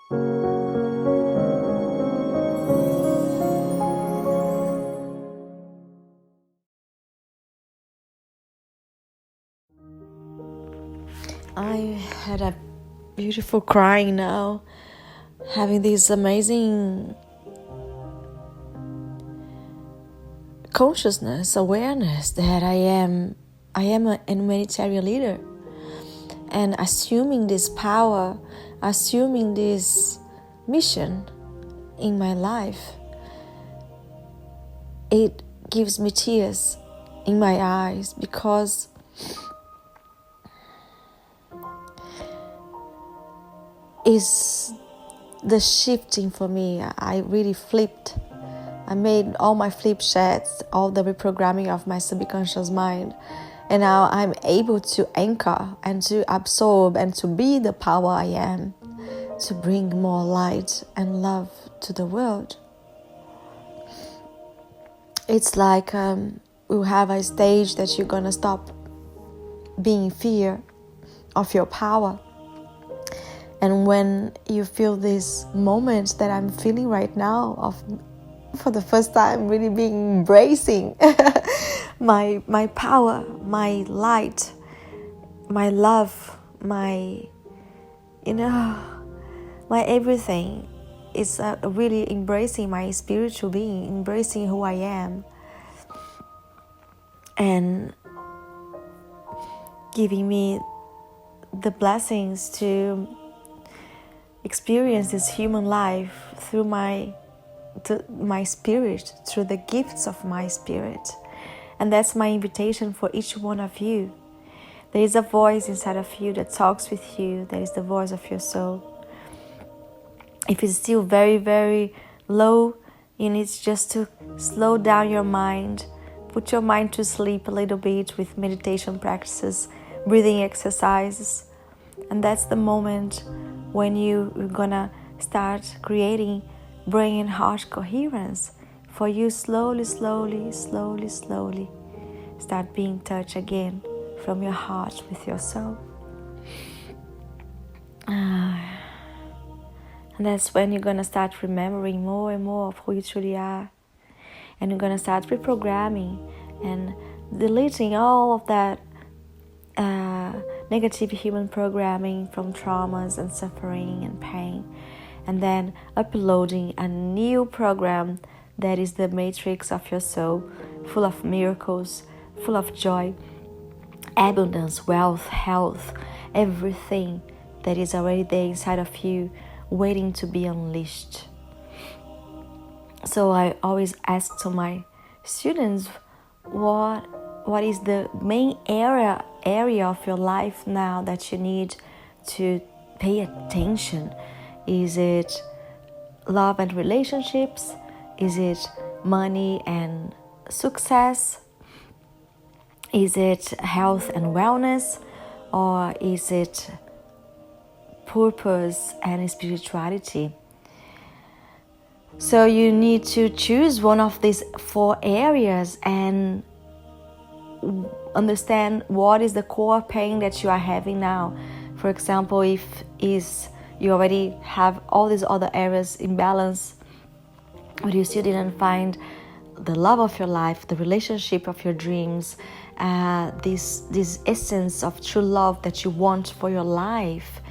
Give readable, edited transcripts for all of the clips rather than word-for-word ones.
I had a beautiful crying now, having this amazing consciousness, awareness that I am a humanitarian leader, and assuming this power, assuming this mission in my life. It gives me tears in my eyes because it's the shifting for me. I really flipped. I made all my flip sheds, all the reprogramming of my subconscious mind. And now I'm able to anchor and to absorb and to be the power I am, to bring more light and love to the world. It's like we'll have a stage that you're gonna stop being in fear of your power. And when you feel this moment that I'm feeling right now, of for the first time really being embracing my power, my light, my love, my everything, is really embracing my spiritual being, embracing who I am, and giving me the blessings to experience this human life through my spirit, through the gifts of my spirit. And that's my invitation for each one of you. There is a voice inside of you that talks with you. That is the voice of your soul. If it's still very, very low, you need just to slow down your mind. Put your mind to sleep a little bit with meditation practices, breathing exercises. And that's the moment when you're gonna start creating brain and heart coherence for you. Slowly start being in touch again from your heart with your soul. And that's when you're gonna start remembering more and more of who you truly are. And you're gonna start reprogramming and deleting all of that negative human programming from traumas and suffering and pain, and then uploading a new program that is the matrix of your soul, full of miracles, full of joy, abundance, wealth, health, everything that is already there inside of you, waiting to be unleashed. So I always ask to my students, what is the main area of your life now that you need to pay attention? Is it love and relationships? Is it money and success? Is it health and wellness? Or is it purpose and spirituality? So you need to choose one of these 4 areas and understand what is the core pain that you are having now. For example, if you already have all these other areas in balance, but you still didn't find the love of your life, the relationship of your dreams, this essence of true love that you want for your life,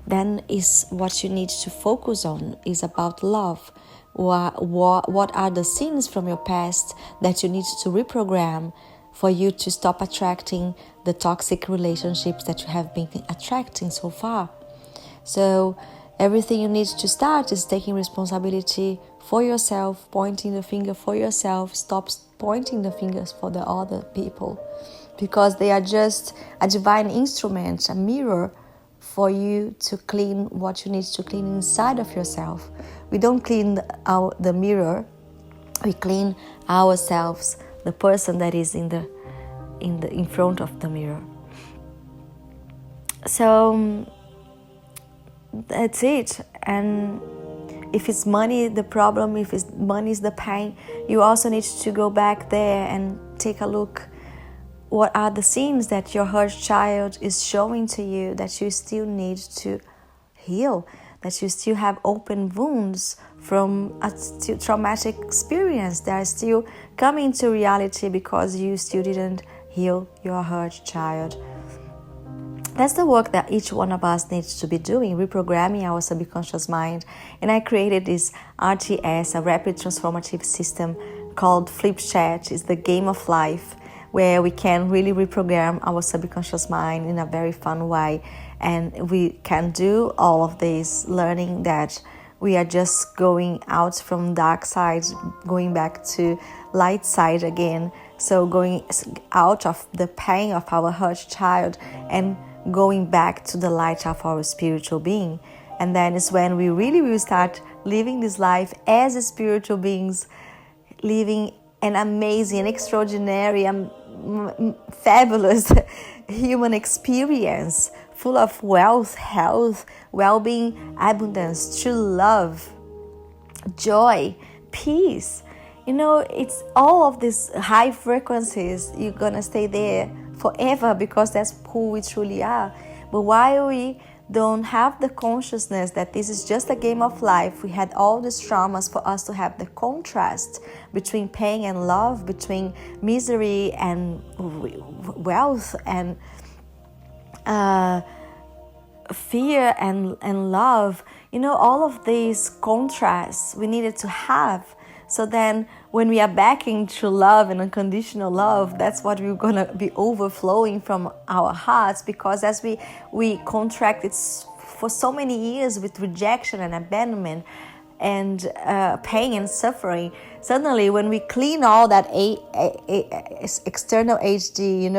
then is what you need to focus on, is about love. What are the sins from your past that you need to reprogram for you to stop attracting the toxic relationships that you have been attracting so far? So everything you need to start is taking responsibility for yourself, pointing the finger for yourself. Stop pointing the fingers for the other people, because they are just a divine instrument, a mirror for you to clean what you need to clean inside of yourself. We don't clean the mirror, we clean ourselves, the person that is in front of the mirror. So that's it. And if it's money the problem, if it's money is the pain, you also need to go back there and take a look. What are the scenes that your hurt child is showing to you that you still need to heal, that you still have open wounds from a traumatic experience that are still coming to reality because you still didn't heal your hurt child. That's the work that each one of us needs to be doing, reprogramming our subconscious mind. And I created this RTS, a rapid transformative system called Flip Chat. It's the game of life, where we can really reprogram our subconscious mind in a very fun way. And we can do all of this learning that we are just going out from dark side, going back to light side again. So going out of the pain of our hurt child and going back to the light of our spiritual being. And then is when we really will start living this life as spiritual beings, living an amazing, extraordinary, fabulous human experience full of wealth, health, well-being, abundance, true love, joy, peace. It's all of these high frequencies. You're gonna stay there forever because that's who we truly are. But while we don't have the consciousness that this is just a game of life, we had all these traumas for us to have the contrast between pain and love, between misery and wealth, and fear and love. All of these contrasts we needed to have. So then when we are back into love and unconditional love, that's what we're going to be overflowing from our hearts, because as we contracted for so many years with rejection and abandonment and pain and suffering, suddenly when we clean all that external HD,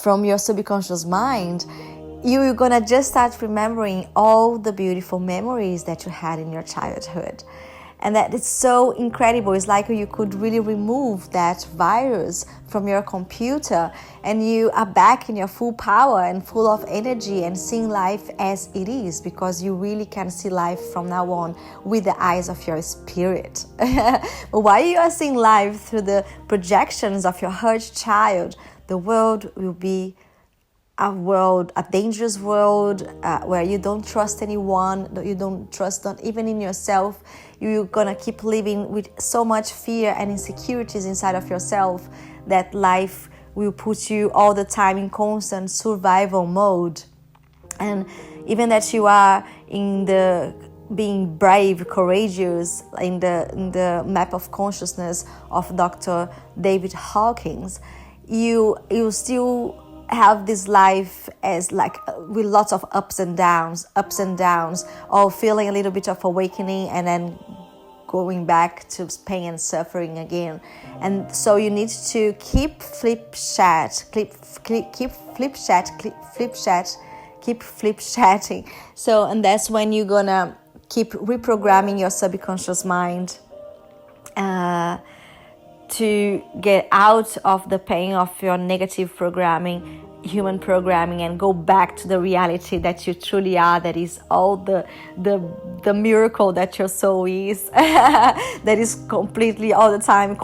from your subconscious mind, you're going to just start remembering all the beautiful memories that you had in your childhood. And that it's so incredible. It's like you could really remove that virus from your computer and you are back in your full power and full of energy and seeing life as it is, because you really can see life from now on with the eyes of your spirit. But while you are seeing life through the projections of your hurt child, the world will be a dangerous world where you don't trust anyone, you don't trust not even in yourself. You're gonna keep living with so much fear and insecurities inside of yourself that life will put you all the time in constant survival mode. And even that you are in the being brave, courageous, in the map of consciousness of Dr. David Hawkins, you still have this life as like with lots of ups and downs, or feeling a little bit of awakening and then going back to pain and suffering again. And so you need to keep flip chatting. So, and that's when you're gonna keep reprogramming your subconscious mind to get out of the pain of your negative programming, human programming, and go back to the reality that you truly are, that is all the miracle that your soul is, that is completely all the time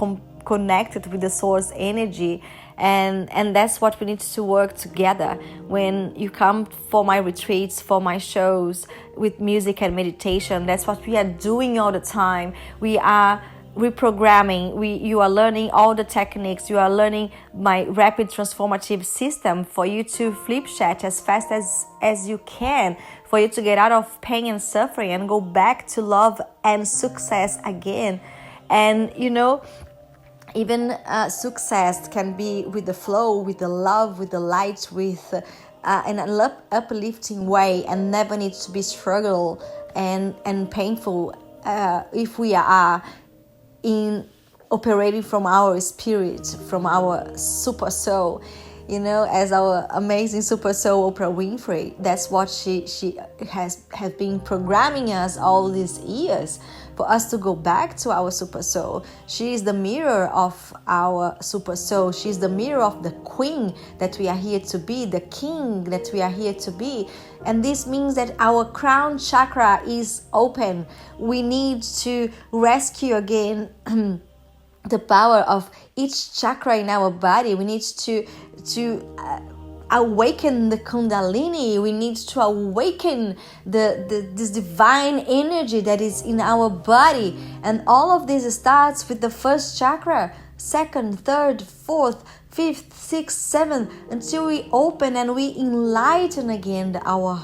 connected with the source energy. And that's what we need to work together. When you come for my retreats, for my shows with music and meditation, that's what we are doing all the time. We are reprogramming. You are learning all the techniques. You are learning my rapid transformative system for you to flip chat as fast as you can, for you to get out of pain and suffering and go back to love and success again. And even success can be with the flow, with the love, with the light, with in an uplifting way, and never needs to be struggle and painful if we are in operating from our spirit, from our super soul, as our amazing super soul Oprah Winfrey. That's what she has been programming us all these years, for us to go back to our super soul. She is the mirror of our super soul. She's the mirror of the queen that we are here to be, the king that we are here to be. And this means that our crown chakra is open. We need to rescue again the power of each chakra in our body. We need to awaken the Kundalini. We need to awaken this divine energy that is in our body. And all of this starts with the first chakra, second, third, fourth, fifth, sixth, seventh, until we open and we enlighten again our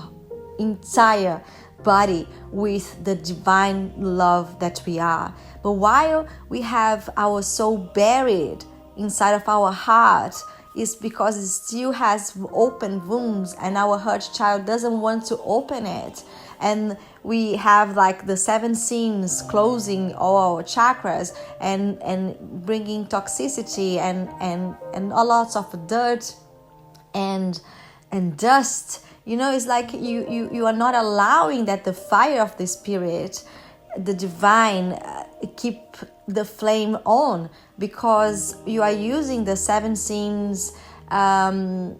entire body with the divine love that we are. But while we have our soul buried inside of our heart, is because it still has open wounds and our hurt child doesn't want to open it. And we have like the 7 sins closing all our chakras and bringing toxicity and a lot of dirt and dust. It's like you are not allowing that the fire of the spirit, the divine, keep the flame on, because you are using the 7 sins to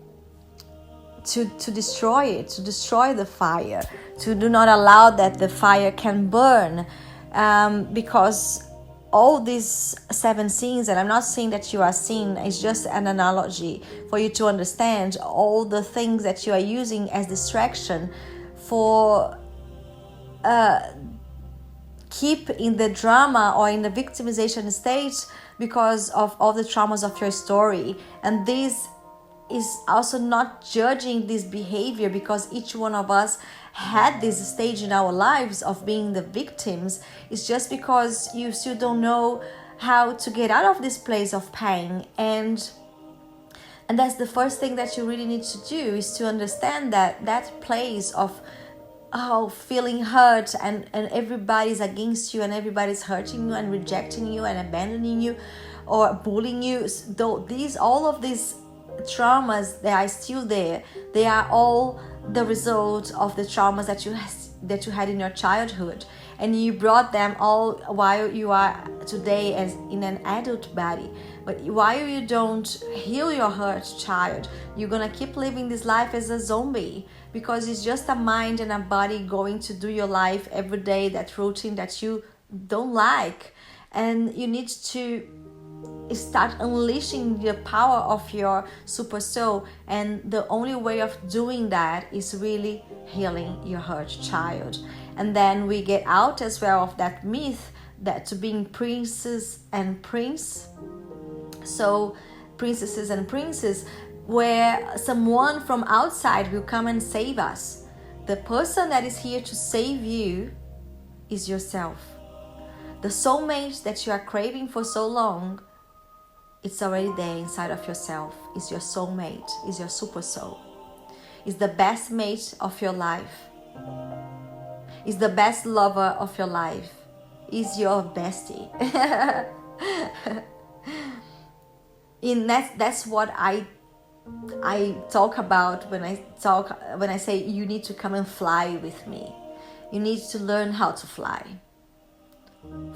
destroy it, to destroy the fire, to do not allow that the fire can burn, because all these 7 sins, and I'm not saying that you are sin, it's just an analogy for you to understand all the things that you are using as distraction for keep in the drama or in the victimization state because of all the traumas of your story. And this is also not judging this behavior, because each one of us had this stage in our lives of being the victims. It's just because you still don't know how to get out of this place of pain. And that's the first thing that you really need to do, is to understand that place of feeling hurt and everybody's against you and everybody's hurting you and rejecting you and abandoning you or bullying you. All of these traumas, they are still there. They are all the result of the traumas that you had in your childhood, and you brought them all while you are today as in an adult body. But while you don't heal your hurt child, you're gonna keep living this life as a zombie, because it's just a mind and a body going to do your life every day, that routine that you don't like. And you need to start unleashing the power of your super soul, and the only way of doing that is really healing your hurt child. And then we get out as well of that myth that to being princess and prince. So princesses and princes, where someone from outside will come and save us. The person that is here to save you is yourself. The soulmate that you are craving for so long, it's already there inside of yourself. It's your soulmate, it's your super soul. It's the best mate of your life. It's the best lover of your life. It's your bestie. That's what I talk about when I say you need to come and fly with me. You need to learn how to fly.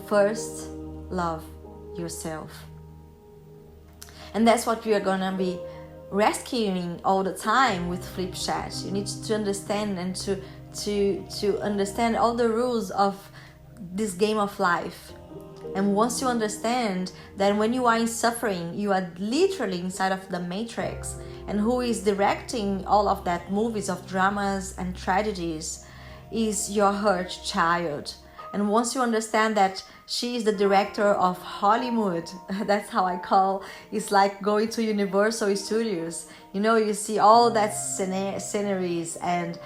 First, love yourself. And that's what we are gonna be rescuing all the time with Flip Chat. You need to understand and to understand all the rules of this game of life. And once you understand that when you are in suffering, you are literally inside of the matrix, and who is directing all of that movies of dramas and tragedies is your hurt child. And once you understand that she is the director of Hollywood, that's how I call, it's like going to Universal Studios. You see all that sceneries, and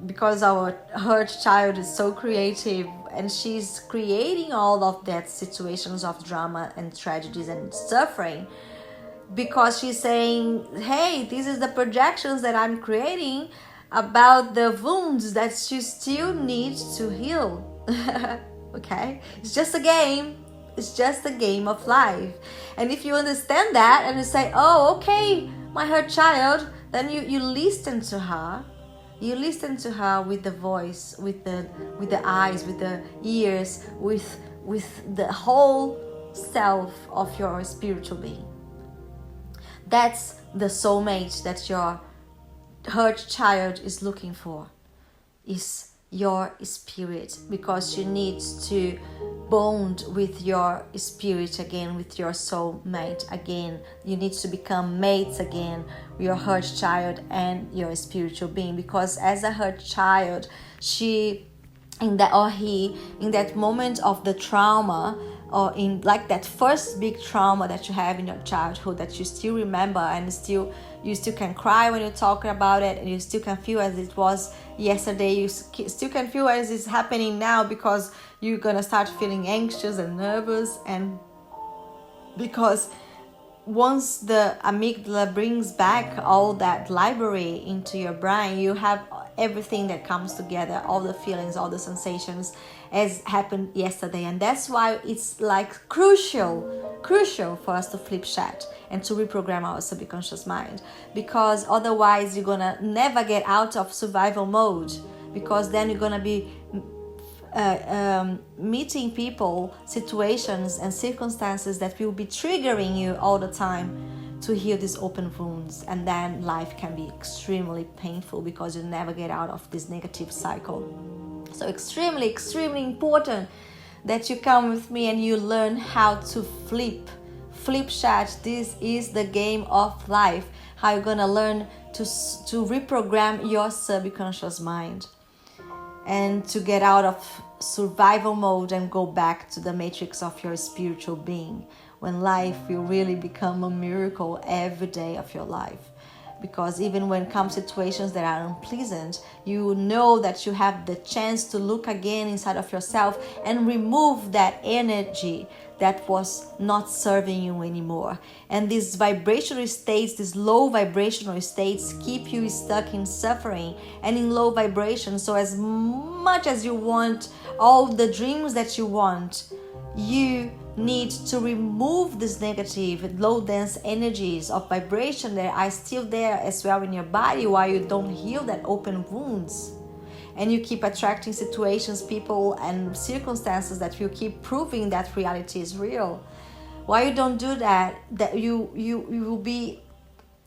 because our hurt child is so creative, and she's creating all of that situations of drama and tragedies and suffering, because she's saying, hey, this is the projections that I'm creating about the wounds that she still needs to heal. Okay, it's just a game. It's just a game of life. And if you understand that and you say, oh, okay, my hurt child, then you listen to her. You listen to her with the voice, with the eyes, with the ears, with the whole self of your spiritual being. That's the soulmate that your hurt child is looking for. Is your spirit, because you need to bond with your spirit again, with your soul mate again. You need to become mates again, your hurt child and your spiritual being. Because as a hurt child, she in that or he in that moment of the trauma, or in like that first big trauma that you have in your childhood that you still remember, and you still can cry when you're talking about it, and you still can feel as it was yesterday, you still can feel as it's happening now, because you're gonna start feeling anxious and nervous. And because once the amygdala brings back all that library into your brain, you have everything that comes together, all the feelings, all the sensations as happened yesterday. And that's why it's like crucial for us to flip chat and to reprogram our subconscious mind, because otherwise you're gonna never get out of survival mode, because then you're gonna be meeting people, situations and circumstances that will be triggering you all the time to heal these open wounds. And then life can be extremely painful, because you never get out of this negative cycle. So extremely important that you come with me and you learn how to flip chat. This is the game of life, how you're gonna learn to reprogram your subconscious mind and to get out of survival mode and go back to the matrix of your spiritual being, when life will really become a miracle every day of your life. Because even when come situations that are unpleasant, you know that you have the chance to look again inside of yourself and remove that energy that was not serving you anymore. And these vibrational states, these low vibrational states, keep you stuck in suffering and in low vibration. So as much as you want all the dreams that you want, you need to remove these negative, low dense energies of vibration that are still there as well in your body, while you don't heal that open wounds. And you keep attracting situations, people and circumstances that will keep proving that reality is real. Why you don't do that, that you will be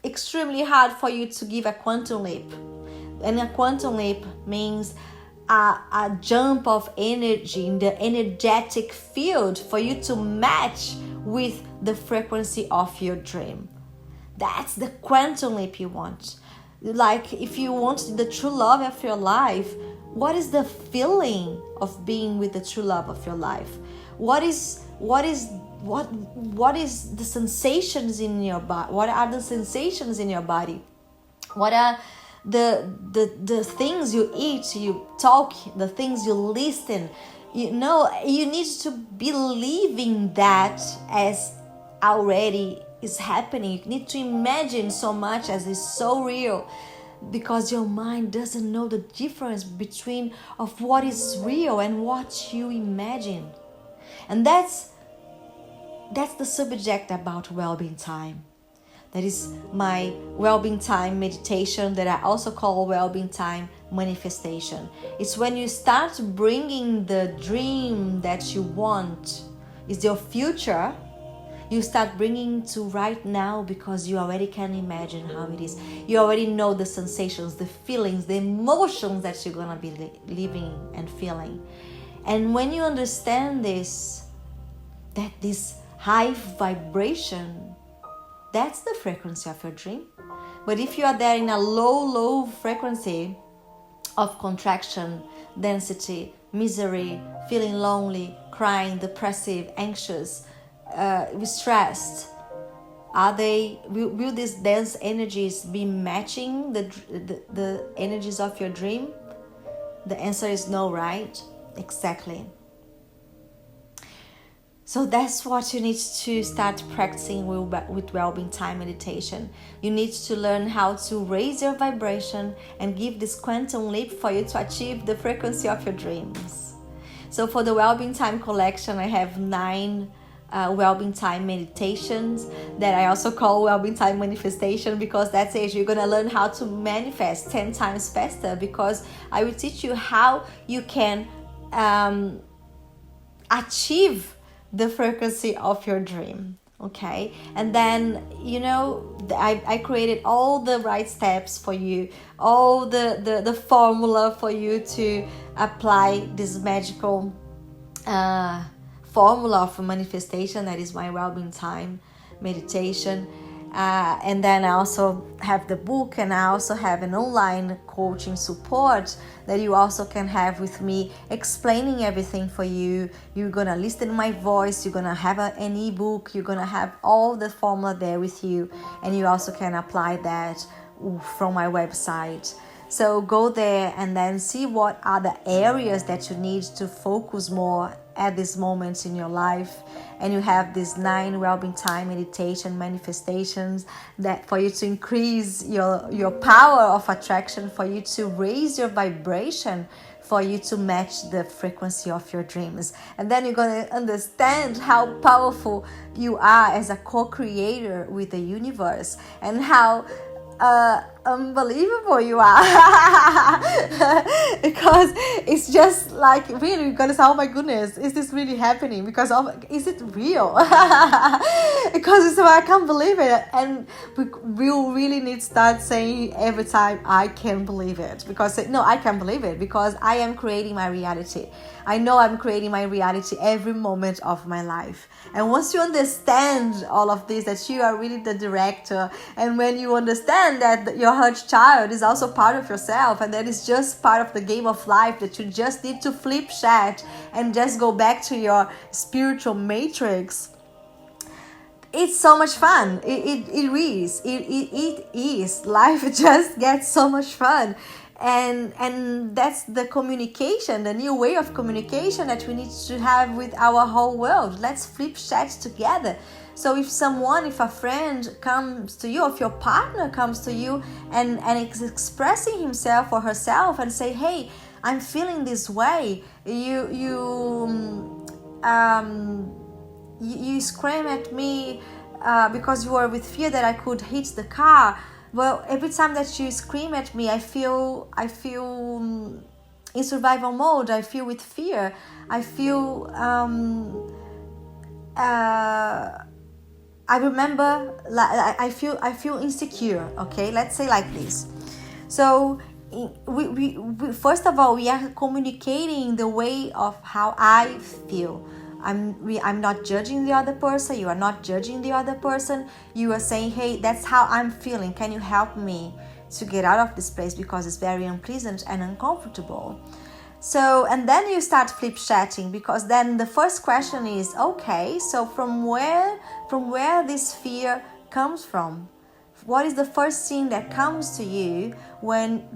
extremely hard for you to give a quantum leap. And a quantum leap means a jump of energy in the energetic field for you to match with the frequency of your dream. That's the quantum leap you want. Like, if you want the true love of your life, what is the feeling of being with the true love of your life? What is the sensations in your body? What are the sensations in your body? What are the things you eat, you talk, the things you listen? You know, you need to believe in that as already is happening. You need to imagine so much as is so real, because your mind doesn't know the difference between of what is real and what you imagine. And that's the subject about well-being time. That is my well-being time meditation, that I also call well-being time manifestation. It's when you start bringing the dream that you want, is your future, you start bringing to right now, because you already can imagine how it is. You already know the sensations, the feelings, the emotions that you're gonna be living and feeling. And when you understand this, that this high vibration, that's the frequency of your dream. But if you are there in a low frequency of contraction, density, misery, feeling lonely, crying, depressive, anxious, stressed, will these dense energies be matching the energies of your dream? The answer is no, right? Exactly. So that's what you need to start practicing with well-being time meditation. You need to learn how to raise your vibration and give this quantum leap for you to achieve the frequency of your dreams. So for the well-being time collection, I have 9 well-being time meditations that I also call well-being time manifestation, because that's it. You're going to learn how to manifest 10 times faster, because I will teach you how you can achieve the frequency of your dream. Okay, and then I created all the right steps for you, all the formula for you to apply this magical formula of manifestation, that is my well-being time meditation. And then I also have the book, and I also have an online coaching support that you also can have with me, explaining everything for you. You're gonna listen to my voice, you're gonna have an ebook, you're gonna have all the formula there with you, and you also can apply that from my website. So go there and then see what are the areas that you need to focus more at this moment in your life. And you have these 9 well-being time meditation manifestations that for you to increase your power of attraction, for you to raise your vibration, for you to match the frequency of your dreams. And then you're going to understand how powerful you are as a co-creator with the universe, and how unbelievable you are. Because it's just like, really, you're gonna say, oh my goodness, is this really happening? Because is it real? Because it's like, I can't believe it. And we really need to start saying every time, I can't believe it. Because no, I can't believe it, because I am creating my reality. I know I'm creating my reality every moment of my life. And once you understand all of this, that you are really the director, and when you understand that your hurt child is also part of yourself, and that is just part of the game of life, that you just need to flip chat and just go back to your spiritual matrix, it's so much fun. It is. Life just gets so much fun. And that's the communication, the new way of communication that we need to have with our whole world. Let's flip chat together. So if a friend comes to you, if your partner comes to you and is expressing himself or herself and say, hey, I'm feeling this way, you scream at me because you were with fear that I could hit the car. Well, every time that you scream at me, I feel in survival mode. I feel with fear. I feel I remember, I feel insecure. Okay, let's say like this. So we first of all, we are communicating the way of how I feel. I'm not judging the other person. You are not judging the other person. You are saying, hey, that's how I'm feeling. Can you help me to get out of this place, because it's very unpleasant and uncomfortable? So, and then you start flip chatting, because then the first question is, okay, so from where this fear comes from? What is the first thing that comes to you when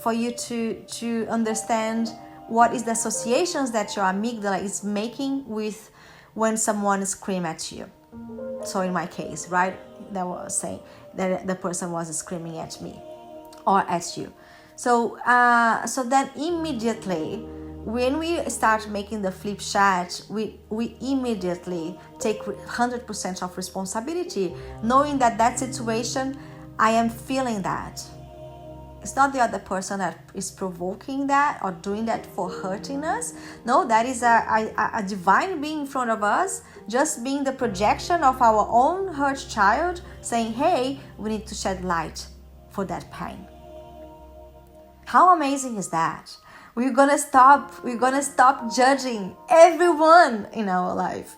for you to understand what is the associations that your amygdala is making with when someone screams at you? So in my case, right, that was saying that the person was screaming at me or at you. So then immediately, when we start making the flip chat, we immediately take 100% of responsibility, knowing that situation, I am feeling that. It's not the other person that is provoking that or doing that for hurting us. No, that is a divine being in front of us, just being the projection of our own hurt child, saying, hey, we need to shed light for that pain. How amazing is that? We're gonna stop judging everyone in our life.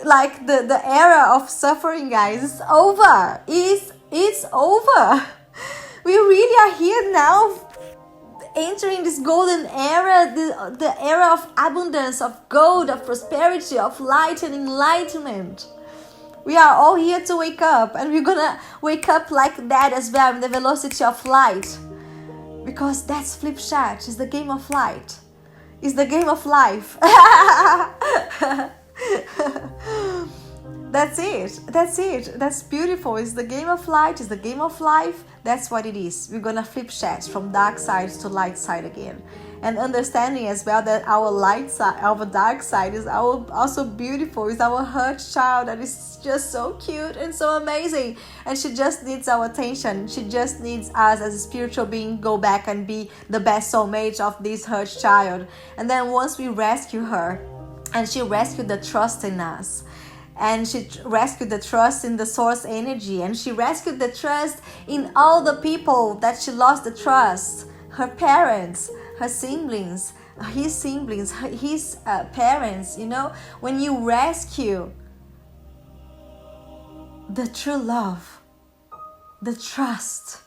Like the era of suffering, guys, is over. It's over. We really are here now, entering this golden era, the era of abundance, of gold, of prosperity, of light and enlightenment. We are all here to wake up, and we're gonna wake up like that as well, in the velocity of light. Because that's flip chat, it's the game of light. It's the game of life. That's it. That's beautiful. It's the game of light, it's the game of life. That's what it is. We're gonna flip chat from dark side to light side again. And understanding as well that our light side, our dark side is also beautiful. It's our hurt child that is just so cute and so amazing. And she just needs our attention. She just needs us as a spiritual being go back and be the best soulmate of this hurt child. And then once we rescue her, and she rescued the trust in us, And she rescued the trust in the source energy, and she rescued the trust in all the people that she lost the trust. Her parents, her siblings, his parents. When you rescue the true love, the trust,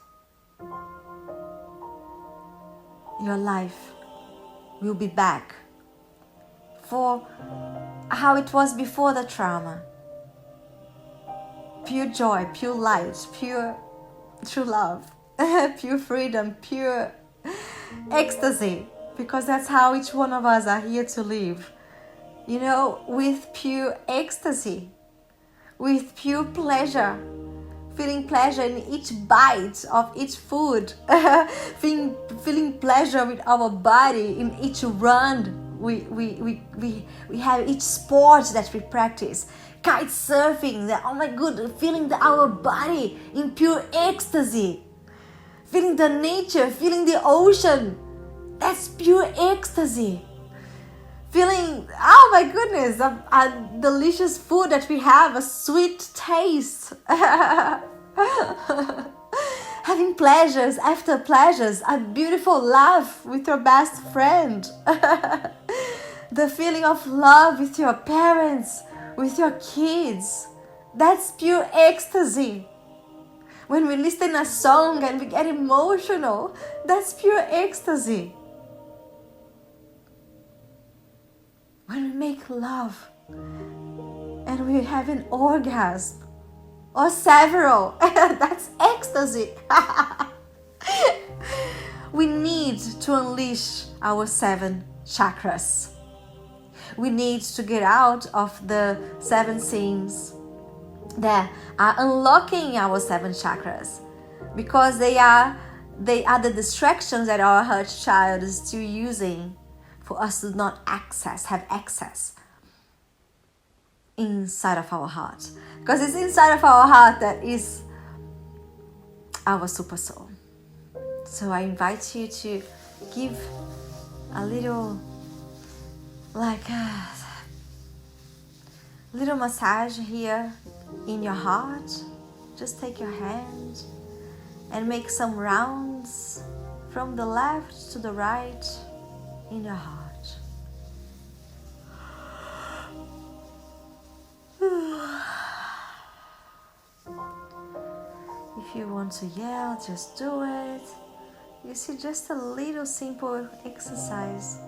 your life will be back for how it was before the trauma. Pure joy, pure light, pure true love, pure freedom, pure ecstasy, because that's how each one of us are here to live. With pure ecstasy, with pure pleasure, feeling pleasure in each bite of each food, feeling pleasure with our body in each run. We have each sport that we practice. Kite surfing, oh my god, feeling our body in pure ecstasy. Feeling the nature, feeling the ocean. That's pure ecstasy. Feeling, oh my goodness, a delicious food that we have, a sweet taste. Having pleasures after pleasures, a beautiful laugh with your best friend. The feeling of love with your parents, with your kids. That's pure ecstasy. When we listen a song and we get emotional, that's pure ecstasy. When we make love and we have an orgasm or several, that's ecstasy. We need to unleash our 7 chakras. We need to get out of the 7 sins that are unlocking our 7 chakras, because they are the distractions that our hurt child is still using for us to not have access inside of our heart. Because it's inside of our heart that is our super soul. So I invite you to give a little, little massage here in your heart. Just take your hand and make some rounds from the left to the right in your heart. If you want to yell, just do it. You see, just a little simple exercise.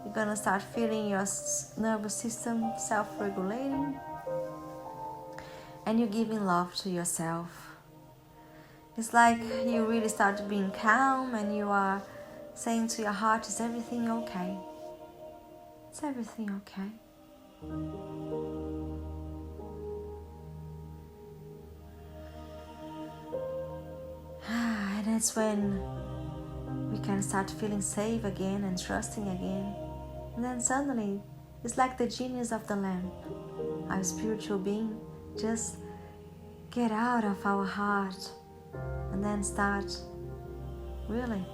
You're gonna start feeling your nervous system self-regulating, and you're giving love to yourself. It's like you really start being calm, and you are saying to your heart, is everything okay? Is everything okay? And that's when we can start feeling safe again and trusting again. And then suddenly, it's like the genius of the lamp. Our spiritual being just get out of our heart and then start really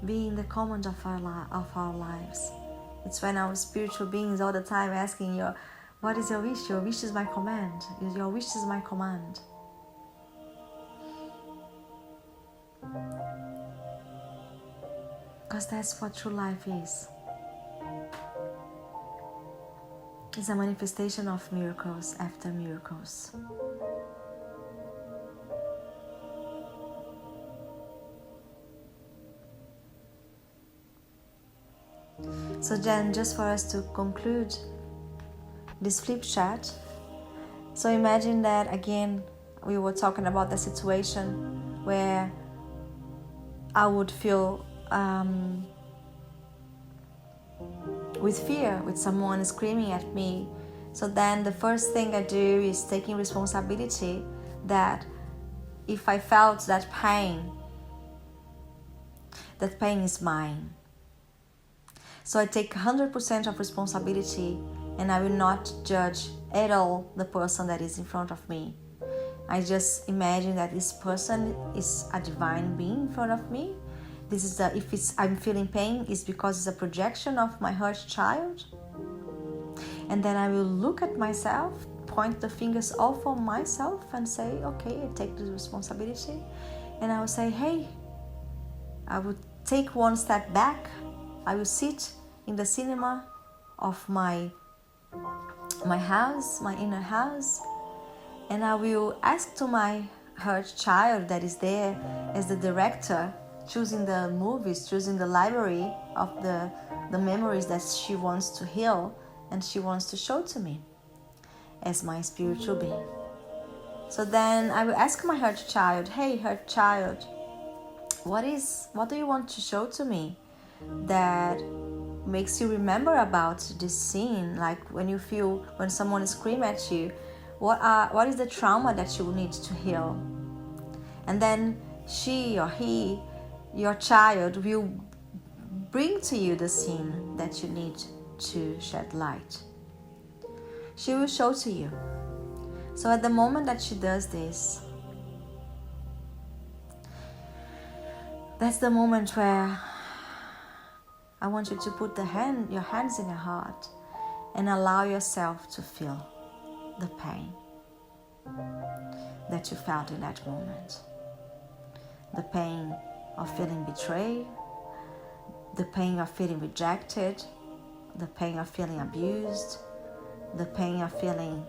being the command of our lives. It's when our spiritual beings all the time asking you, what is your wish? Your wish is my command. Your wish is my command. Because that's what true life is. It's a manifestation of miracles after miracles. So then, just for us to conclude this flip chart, so imagine that again we were talking about the situation where I would feel with fear, with someone screaming at me. So then the first thing I do is taking responsibility that if I felt that pain is mine. So I take 100% of responsibility, and I will not judge at all the person that is in front of me. I just imagine that this person is a divine being in front of me. I'm feeling pain, it's because it's a projection of my hurt child. And then I will look at myself, point the fingers all for myself and say, okay, I take the responsibility. And I will say, hey, I would take one step back. I will sit in the cinema of my house, my inner house, and I will ask to my hurt child that is there as the director, choosing the movies, choosing the library of the memories that she wants to heal and she wants to show to me as my spiritual being. So then I will ask my hurt child, hey, hurt child, what do you want to show to me that makes you remember about this scene? Like when someone screams at you, what is the trauma that you need to heal? And then she or he, your child, will bring to you the scene that you need to shed light. She will show to you. So at the moment that she does this, that's the moment where I want you to put your hands in your heart and allow yourself to feel the pain that you felt in that moment. The pain of feeling betrayed, the pain of feeling rejected, the pain of feeling abused, the pain of feeling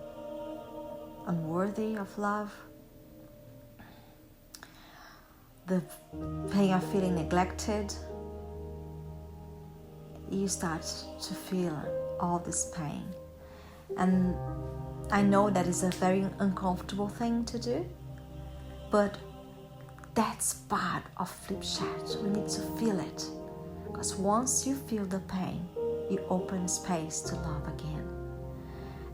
unworthy of love, the pain of feeling neglected. You start to feel all this pain. And I know that is a very uncomfortable thing to do, but that's part of flip chat. We need to feel it. Because once you feel the pain, you open space to love again.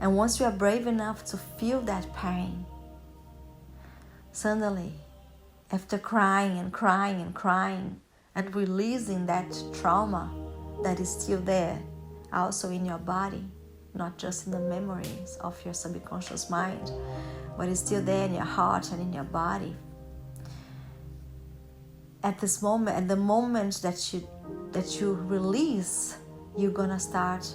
And once you are brave enough to feel that pain, suddenly, after crying and crying and crying and releasing that trauma that is still there, also in your body, not just in the memories of your subconscious mind, but it's still there in your heart and in your body. At the moment that you release, you're gonna start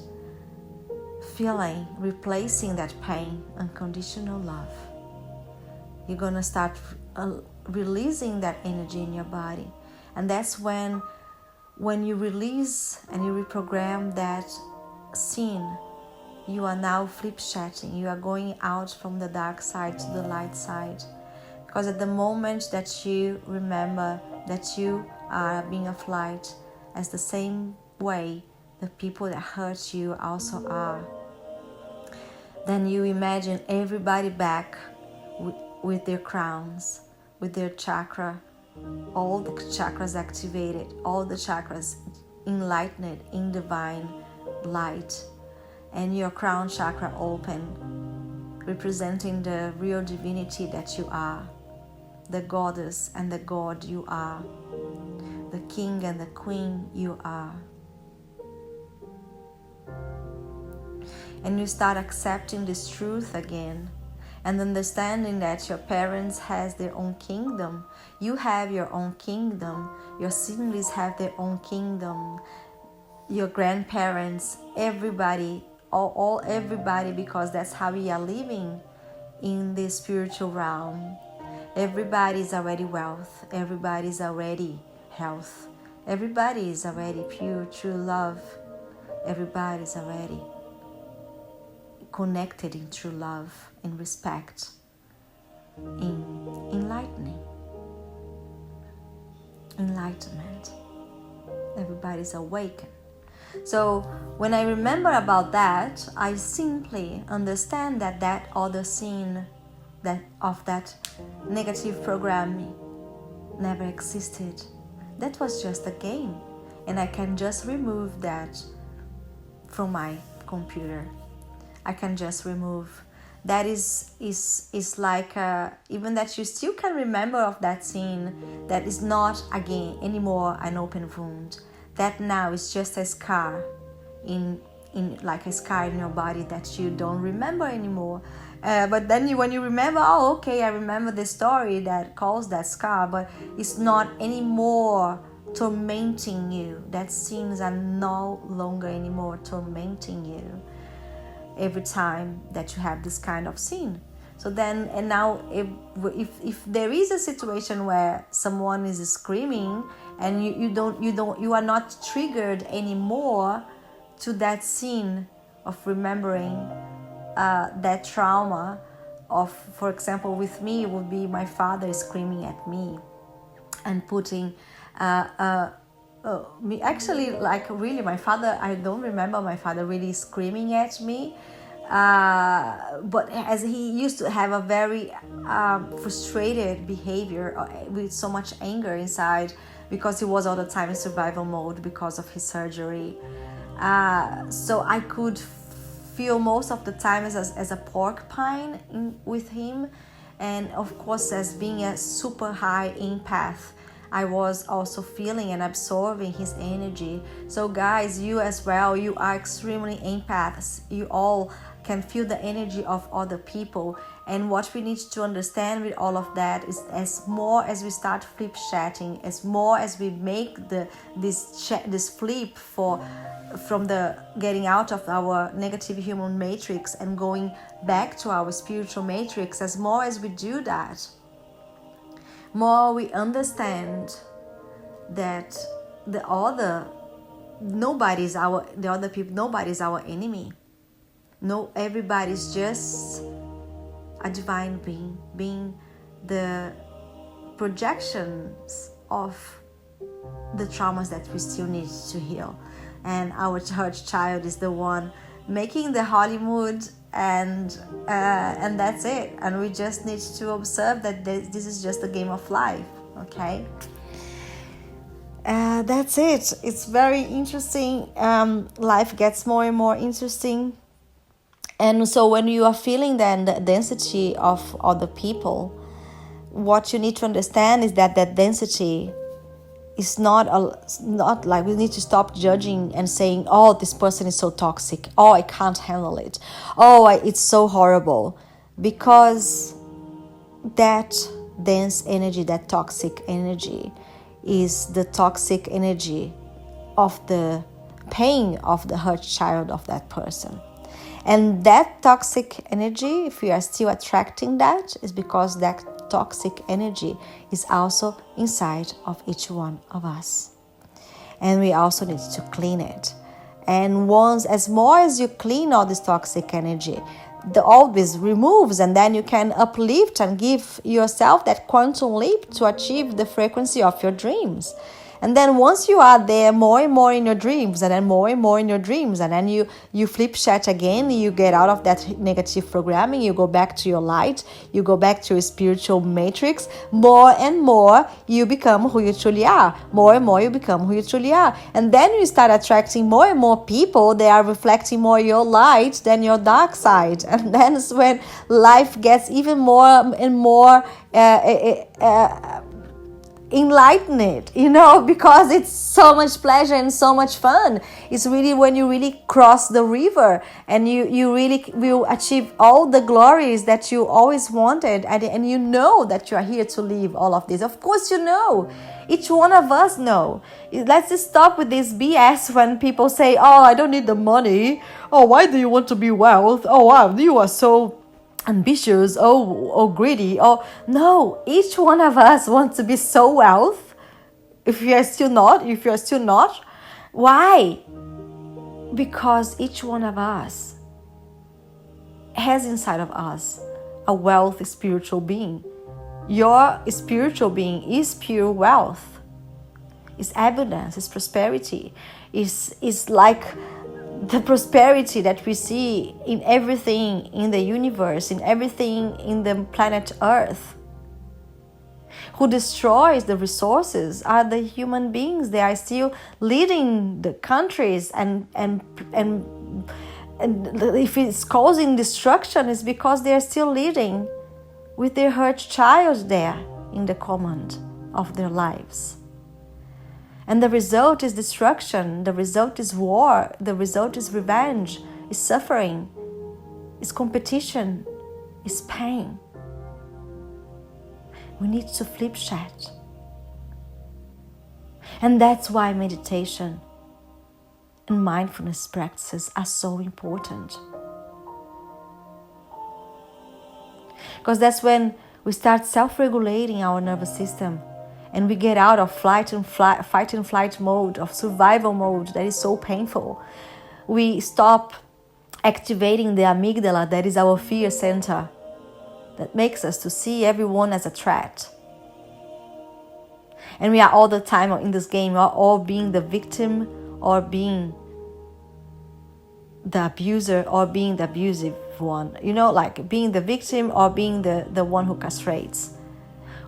replacing that pain, unconditional love. You're gonna start releasing that energy in your body, and that's when you release and you reprogram that scene. You are now flip chatting. You are going out from the dark side to the light side, because at the moment that you remember that you are being of light, as the same way the people that hurt you also are, then you imagine everybody back with their crowns, with their chakra, all the chakras activated, all the chakras enlightened in divine light, and your crown chakra open, representing the real divinity that you are, the goddess and the god you are, the king and the queen you are. And you start accepting this truth again, and understanding that your parents has their own kingdom, you have your own kingdom, your siblings have their own kingdom, your grandparents, everybody, everybody, because that's how we are living in this spiritual realm. Everybody is already wealth, everybody is already health, everybody is already pure, true love, everybody is already connected in true love, in respect, in enlightenment. Everybody's awakened. So when I remember about that, I simply understand that other scene of that negative programming never existed. That was just a game, and I can just remove that from my computer. I can just remove. That is like even that you still can remember of that scene, that is not again anymore an open wound. That now is just a scar in like a scar in your body that you don't remember anymore. But then when you remember, oh, okay, I remember the story that caused that scar, but it's not anymore tormenting you. That scenes are no longer anymore tormenting you. every time that you have this kind of sin. So then, and now if there is a situation where someone is screaming and you are not triggered anymore to that sin of remembering that trauma of, for example, with me, it would be my father screaming at me and putting me, actually, like, really, my father, I don't remember my father really screaming at me, but as he used to have a very frustrated behavior with so much anger inside, because he was all the time in survival mode because of his surgery. So I could feel most of the time as a porcupine with him. And of course, as being a super high empath, I was also feeling and absorbing his energy. So guys, you as well, you are extremely empaths. You all can feel the energy of other people. And what we need to understand with all of that is, as more as we start flip chatting, as more as we make this flip from the getting out of our negative human matrix and going back to our spiritual matrix, as more as we do that, more we understand that nobody's our enemy. No, everybody's just a divine being the projections of the traumas that we still need to heal. And our hurt child is the one making the Hollywood, and that's it. And we just need to observe that this is just a game of life, okay? That's it. It's very interesting. Life gets more and more interesting. And so when you are feeling then the density of other people, what you need to understand is that density is not like we need to stop judging and saying, oh, this person is so toxic, oh, I can't handle it, oh, it's so horrible, because that dense energy, that toxic energy, is the toxic energy of the pain of the hurt child of that person. And that toxic energy, if we are still attracting that, is because that toxic energy is also inside of each one of us. And we also need to clean it. And as more as you clean all this toxic energy, all this removes, and then you can uplift and give yourself that quantum leap to achieve the frequency of your dreams. And then once you are there more and more in your dreams, and then more and more in your dreams, and then you flip chat again, you get out of that negative programming, you go back to your light, you go back to your spiritual matrix, more and more you become who you truly are. More and more you become who you truly are. And then you start attracting more and more people. They are reflecting more your light than your dark side. And then it's when life gets even more and more enlightened, because it's so much pleasure and so much fun. It's really when you really cross the river and you really will achieve all the glories that you always wanted, and you know that you are here to live all of this. Of course you know. Each one of us know. Let's just stop with this BS when people say, oh, I don't need the money. Oh, why do you want to be wealth? Oh, wow, you are so ambitious, oh greedy. Oh no, each one of us wants to be so wealth. If you are still not, why? Because each one of us has inside of us a wealth spiritual being. Your spiritual being is pure wealth, is abundance, is prosperity, is like the prosperity that we see in everything in the universe, in everything in the planet Earth. Who destroys the resources are the human beings. They are still leading the countries, and if it's causing destruction, it's because they are still leading with their hurt child there in the command of their lives. And the result is destruction, the result is war, the result is revenge, is suffering, is competition, is pain. We need to flip chat. And that's why meditation and mindfulness practices are so important. Because that's when we start self-regulating our nervous system, and we get out of fight and flight mode, of survival mode that is so painful. We stop activating the amygdala, that is our fear center, that makes us to see everyone as a threat. And we are all the time in this game, we are all being the victim or being the abuser or being the abusive one. Like being the victim or being the one who castrates.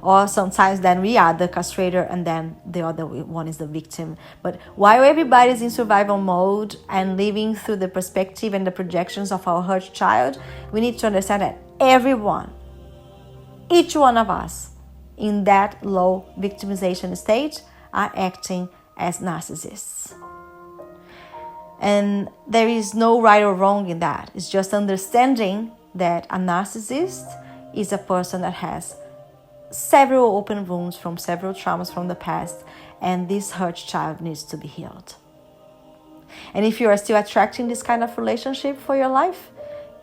Or sometimes then we are the castrator and then the other one is the victim. But while everybody's in survival mode and living through the perspective and the projections of our hurt child, we need to understand that everyone, each one of us in that low victimization state are acting as narcissists. And there is no right or wrong in that. It's just understanding that a narcissist is a person that has several open wounds from several traumas from the past, and this hurt child needs to be healed. And if you are still attracting this kind of relationship for your life,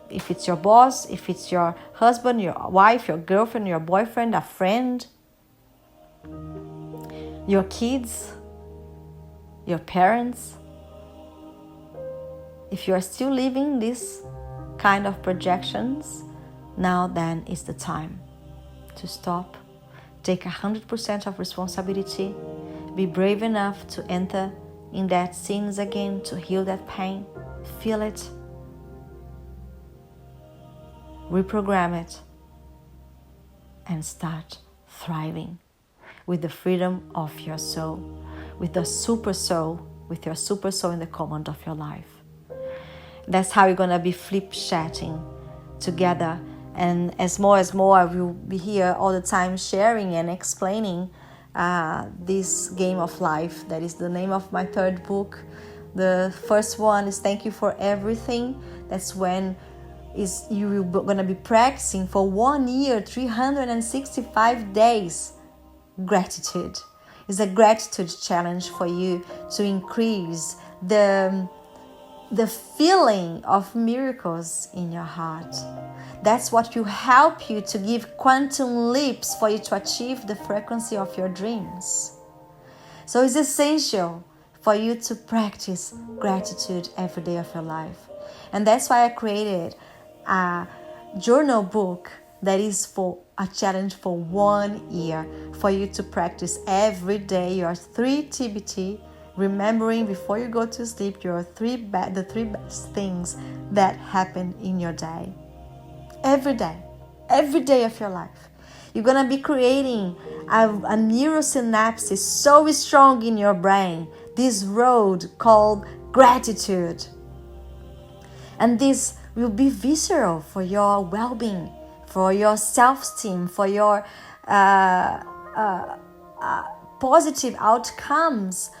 if it's your boss, if it's your husband, your wife, your girlfriend, your boyfriend, a friend, your kids, your parents, if you are still living this kind of projections, now then is the time to stop, take 100% of responsibility, be brave enough to enter in that scenes again, to heal that pain, feel it, reprogram it, and start thriving with the freedom of your soul, with the super soul, with your super soul in the command of your life. That's how you're going to be flip-chatting together. And as more, I will be here all the time sharing and explaining this game of life. That is the name of my third book. The first one is Thank You for Everything. That's when you're going to be practicing for 1 year, 365 days, gratitude. It's a gratitude challenge for you to increase the feeling of miracles in your heart. That's what will help you to give quantum leaps for you to achieve the frequency of your dreams. So it's essential for you to practice gratitude every day of your life. And that's why I created a journal book that is for a challenge for 1 year, for you to practice every day your 3 TBT, remembering before you go to sleep the three best things that happen in your day. Every day of your life. You're going to be creating a neurosynapses so strong in your brain, this road called gratitude. And this will be visceral for your well-being, for your self-esteem, for your positive outcomes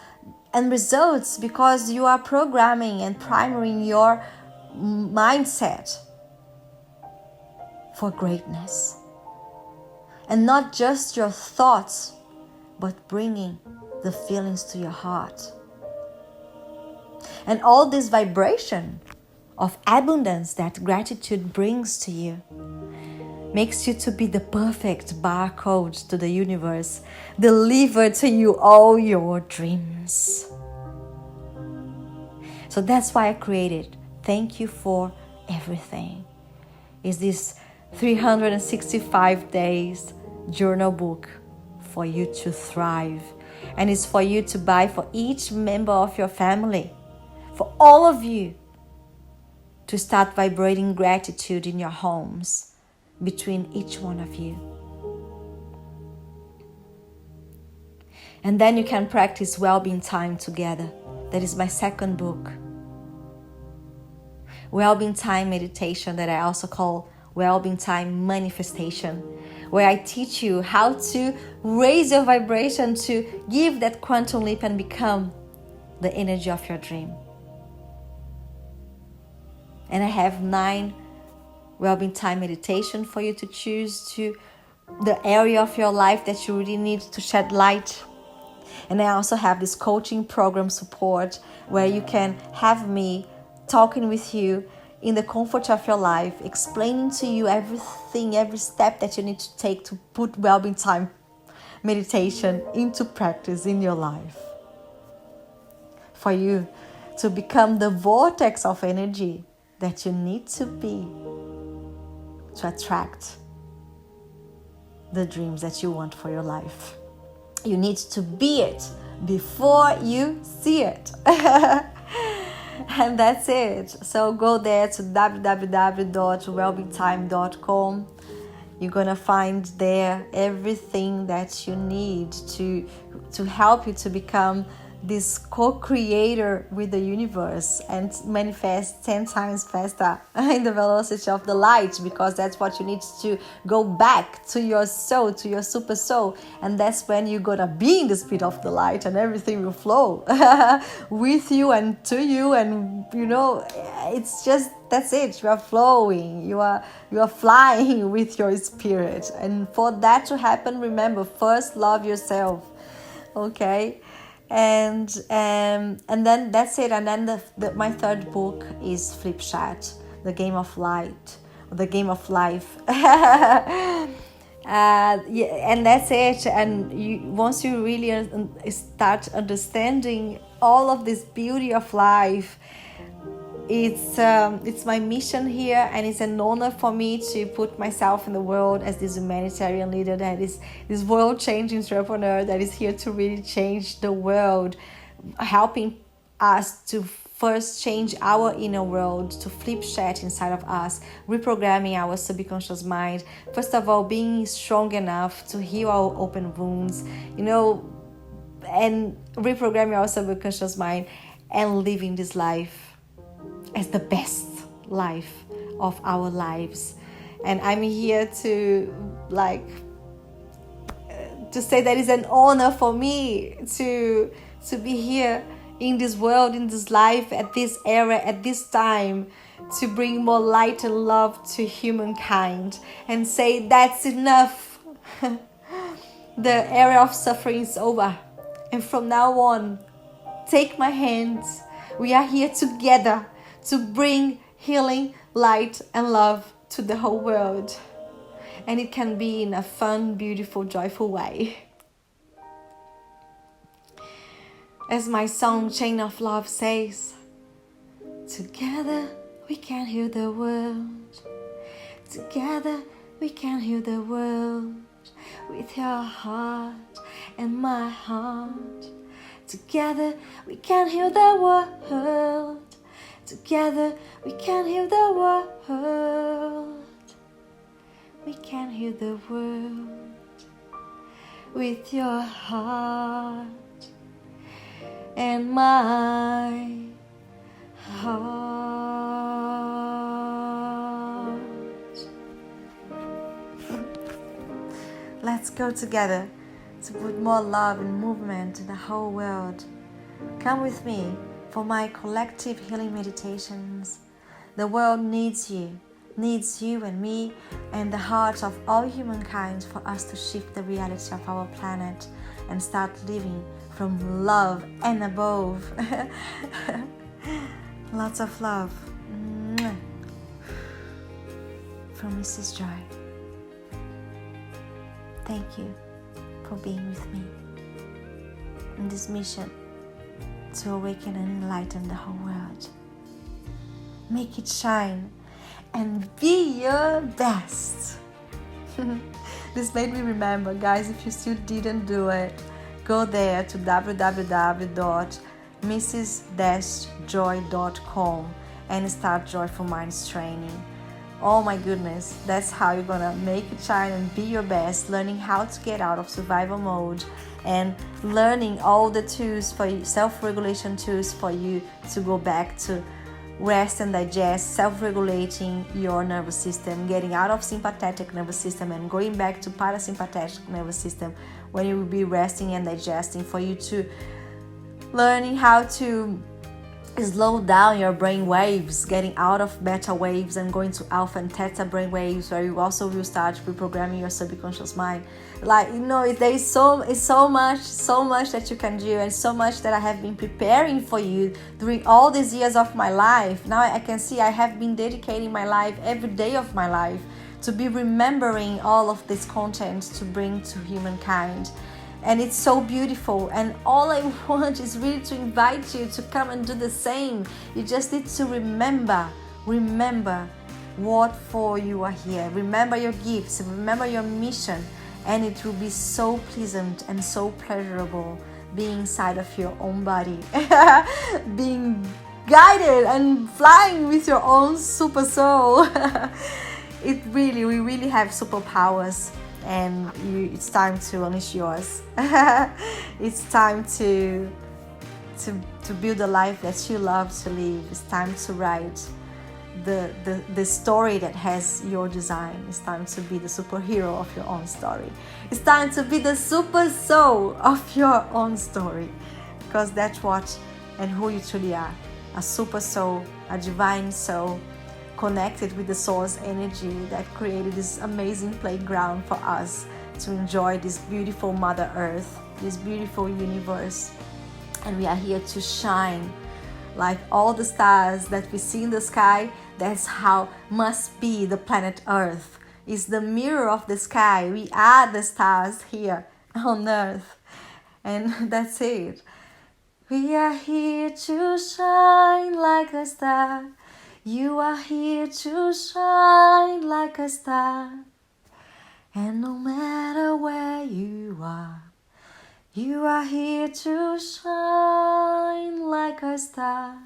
and results, because you are programming and priming your mindset for greatness. And not just your thoughts, but bringing the feelings to your heart. And all this vibration of abundance that gratitude brings to you makes you to be the perfect barcode to the universe, deliver to you all your dreams. So that's why I created Thank You for Everything. It's this 365 days journal book for you to thrive. And it's for you to buy for each member of your family, for all of you, to start vibrating gratitude in your homes between each one of you. And then you can practice well-being time together. That is my second book. Well-being time meditation, that I also call well-being time manifestation, where I teach you how to raise your vibration to give that quantum leap and become the energy of your dream. And I have 9 well-being time meditation for you to choose to the area of your life that you really need to shed light. And I also have this coaching program support where you can have me talking with you, in the comfort of your life, explaining to you everything, every step that you need to take to put well-being time meditation into practice in your life. For you to become the vortex of energy that you need to be to attract the dreams that you want for your life. You need to be it before you see it. And that's it. So go there to www.wellbeingtime.com. You're gonna find there everything that you need to help you to become this co-creator with the universe and manifest 10 times faster in the velocity of the light, because that's what you need to go back to your soul, to your super soul, and that's when you're gonna be in the speed of the light and everything will flow with you and to you, and it's just, that's it. You are flowing, you are flying with your spirit. And for that to happen, remember, first love yourself. Okay? And then that's it. And then my third book is Flip Chat, the game of light, the game of life. And that's it. And once you really start understanding all of this beauty of life, it's my mission here, and it's an honor for me to put myself in the world as this humanitarian leader, that is this world-changing entrepreneur that is here to really change the world, helping us to first change our inner world, to flip chat inside of us, reprogramming our subconscious mind. First of all, being strong enough to heal our open wounds, and reprogramming our subconscious mind and living this life as the best life of our lives. And I'm here to say that it's an honor for me to be here in this world, in this life, at this era, at this time, to bring more light and love to humankind and say that's enough. The era of suffering is over, and from now on, take my hands. We are here together to bring healing, light, and love to the whole world. And it can be in a fun, beautiful, joyful way. As my song Chain of Love says, together we can heal the world. Together we can heal the world. With your heart and my heart. Together we can heal the world. Together we can heal the world. We can heal the world with your heart and my heart. Let's go together to put more love and movement in the whole world. Come with me for my collective healing meditations. The world needs you and me, and the heart of all humankind, for us to shift the reality of our planet and start living from love and above. Lots of love. From Mrs. Joy. Thank you for being with me in this mission to awaken and enlighten the whole world. Make it shine and be your best. This made me remember, guys, if you still didn't do it, go there to www.mrs-joy.com and start Joyful Minds training. Oh my goodness, that's how you're gonna make it shine and be your best, learning how to get out of survival mode and learning all the tools for you, self-regulation tools for you to go back to rest and digest, self-regulating your nervous system, getting out of sympathetic nervous system and going back to parasympathetic nervous system when you will be resting and digesting, for you to learning how to slow down your brain waves, getting out of beta waves and going to alpha and theta brain waves, where you also will start reprogramming your subconscious mind. Like, there is so much that you can do, and so much that I have been preparing for you during all these years of my life. Now I can see I have been dedicating my life, every day of my life, to be remembering all of this content to bring to humankind. And it's so beautiful, and all I want is really to invite you to come and do the same. You just need to remember what for you are here. Remember your gifts, remember your mission, and it will be so pleasant and so pleasurable being inside of your own body, being guided and flying with your own super soul. We really have superpowers. And it's time to unleash yours. It's time to build a life that you love to live. It's time to write the story that has your design. It's time to be the superhero of your own story. It's time to be the super soul of your own story, because that's what and who you truly are. A super soul, a divine soul, connected with the source energy that created this amazing playground for us to enjoy this beautiful Mother Earth, this beautiful universe. And we are here to shine like all the stars that we see in the sky. That's how must be the planet Earth. It's the mirror of the sky. We are the stars here on Earth. And that's it. We are here to shine like a star. You are here to shine like a star. And no matter where you are here to shine like a star.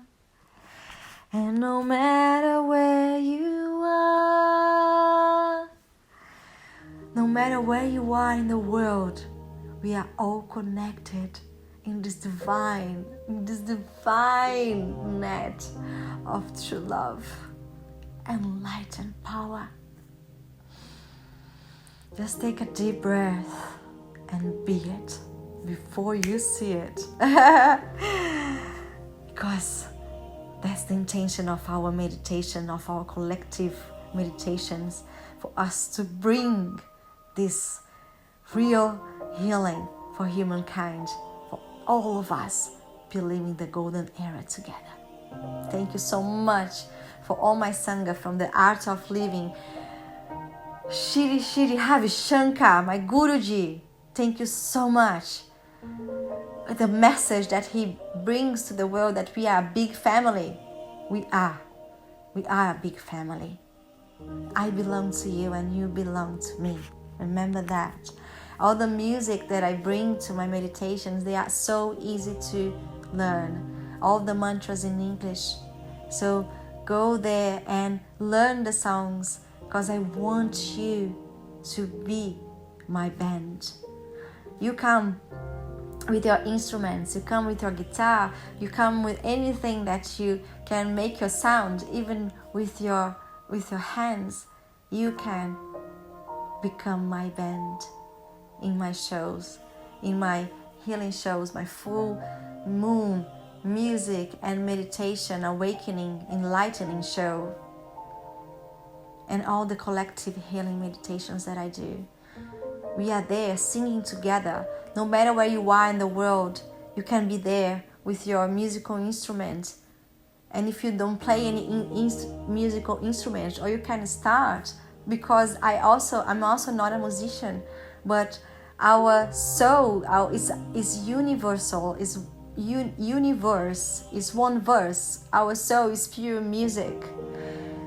And no matter where you are, no matter where you are in the world, we are all connected in this divine net of true love and light and power. Just take a deep breath and be it before you see it. Because that's the intention of our meditation, of our collective meditations, for us to bring this real healing for humankind, for all of us believing the golden era together. Thank you so much for all my Sangha from the Art of Living. Shri Ravi Shankar, my Guruji, thank you so much. The message that he brings to the world, that we are a big family. We are a big family. I belong to you and you belong to me. Remember that. All the music that I bring to my meditations, they are so easy to learn. All the mantras in English. So go there and learn the songs, because I want you to be my band. You come with your instruments, you come with your guitar, you come with anything that you can make your sound, even with your hands. You can become my band in my shows, in my healing shows, my full moon music and meditation, awakening, enlightening show, and all the collective healing meditations that I do. We are there singing together. No matter where you are in the world, you can be there with your musical instrument. And if you don't play any musical instrument, or you can start, because I'm also not a musician, but our soul is universal, universe is one verse. Our soul is pure music.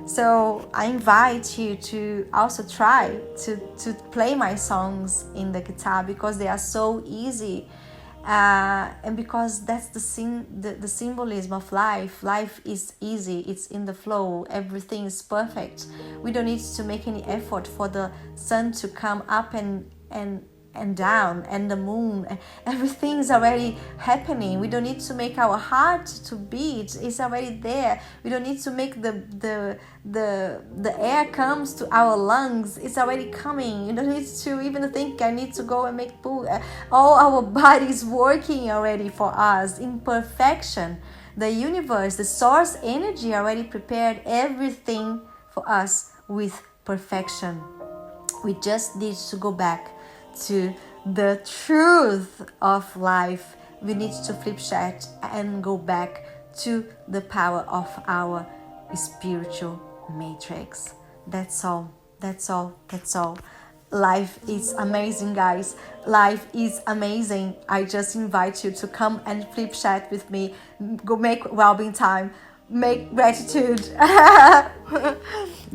So I invite you to also try to play my songs in the guitar, because they are so easy, and because that's the symbolism of life. Life is easy, it's in the flow, everything is perfect. We don't need to make any effort for the sun to come up and down, and the moon, everything is already happening. We don't need to make our heart to beat, it's already there. We don't need to make the air comes to our lungs, it's already coming. You don't need to even think I need to go and make poo. All our bodies working already for us in perfection. the universe, the source energy already prepared everything for us with perfection. We just need to go back to the truth of life. We need to flip chat and go back to the power of our spiritual matrix. That's all. Life is amazing, guys. Life is amazing. I just invite you to come and flip chat with me. Go make well-being time. Make gratitude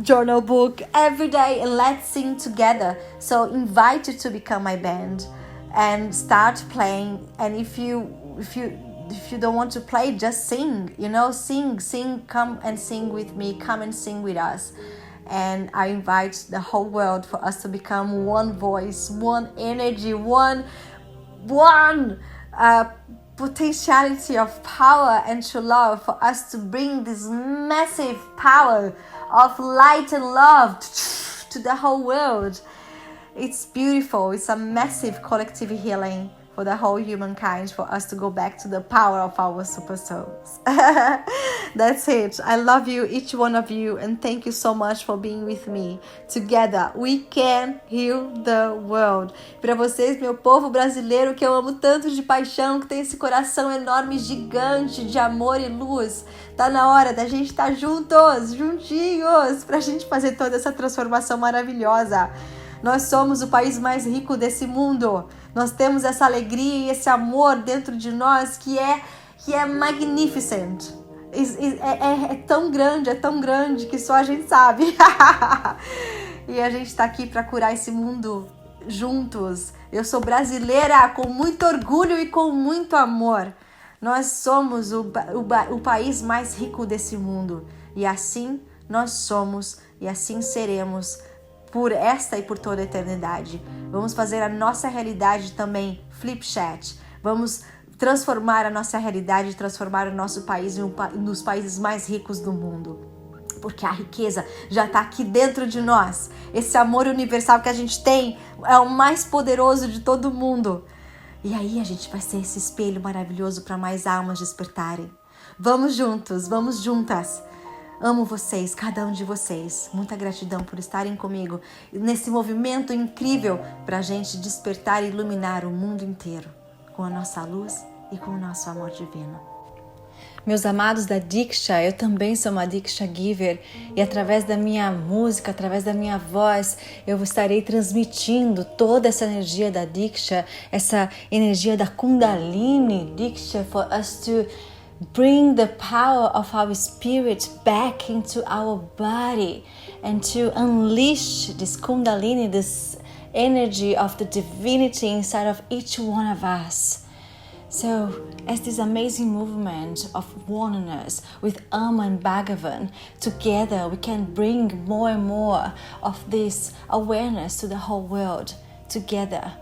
journal book every day, and let's sing together. So invite you to become my band and start playing. And if you don't want to play, just sing. Sing. Come and sing with me. Come and sing with us. And I invite the whole world for us to become one voice, one energy, one potentiality of power and true love, for us to bring this massive power of light and love to the whole world. It's beautiful. It's a massive collective healing for the whole humankind, for us to go back to the power of our super souls. That's it. I love you, each one of you, and thank you so much for being with me. Together we can heal the world. Para vocês, meu povo brasileiro, que eu amo tanto de paixão, que tem esse coração enorme, gigante de amor e luz, tá na hora da gente estar juntinhos, pra gente fazer toda essa transformação maravilhosa. Nós somos o país mais rico desse mundo. Nós temos essa alegria e esse amor dentro de nós que é magnificent. É tão grande que só a gente sabe. E a gente está aqui para curar esse mundo juntos. Eu sou brasileira com muito orgulho e com muito amor. Nós somos o país mais rico desse mundo. E assim nós somos e assim seremos por esta e por toda a eternidade. Vamos fazer a nossa realidade também flip chat. Vamos transformar a nossa realidade, transformar o nosso país em um dos países mais ricos do mundo. Porque a riqueza já está aqui dentro de nós. Esse amor universal que a gente tem é o mais poderoso de todo mundo. E aí a gente vai ser esse espelho maravilhoso para mais almas despertarem. Vamos juntos, vamos juntas. Amo vocês, cada um de vocês. Muita gratidão por estarem comigo nesse movimento incrível para a gente despertar e iluminar o mundo inteiro com a nossa luz e com o nosso amor divino. Meus amados da Diksha, eu também sou uma Diksha Giver e através da minha música, através da minha voz, eu estarei transmitindo toda essa energia da Diksha, essa energia da Kundalini Diksha, for us to bring the power of our spirit back into our body and to unleash this Kundalini, this energy of the divinity inside of each one of us. So, as this amazing movement of oneness with Amma and Bhagavan, together we can bring more and more of this awareness to the whole world. Together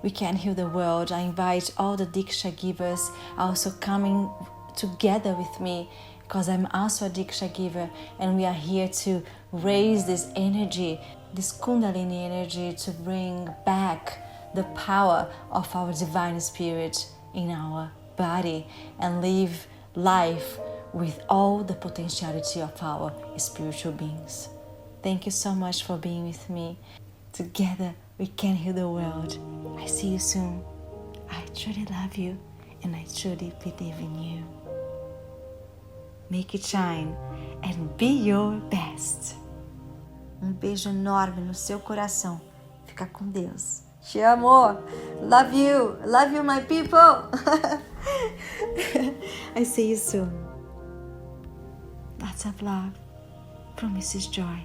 we can heal the world. I invite all the Diksha givers also coming together with me, because I'm also a Diksha giver, and we are here to raise this energy, this Kundalini energy, to bring back the power of our divine spirit in our body and live life with all the potentiality of our spiritual beings. Thank you so much for being with me. Together we can heal the world. I see you soon. I truly love you and I truly believe in you. Make it shine and be your best. Beijo enorme no seu coração. Fica com Deus. Te amo. Love you. Love you, my people. I see you soon. Lots of love from Mrs. Joy.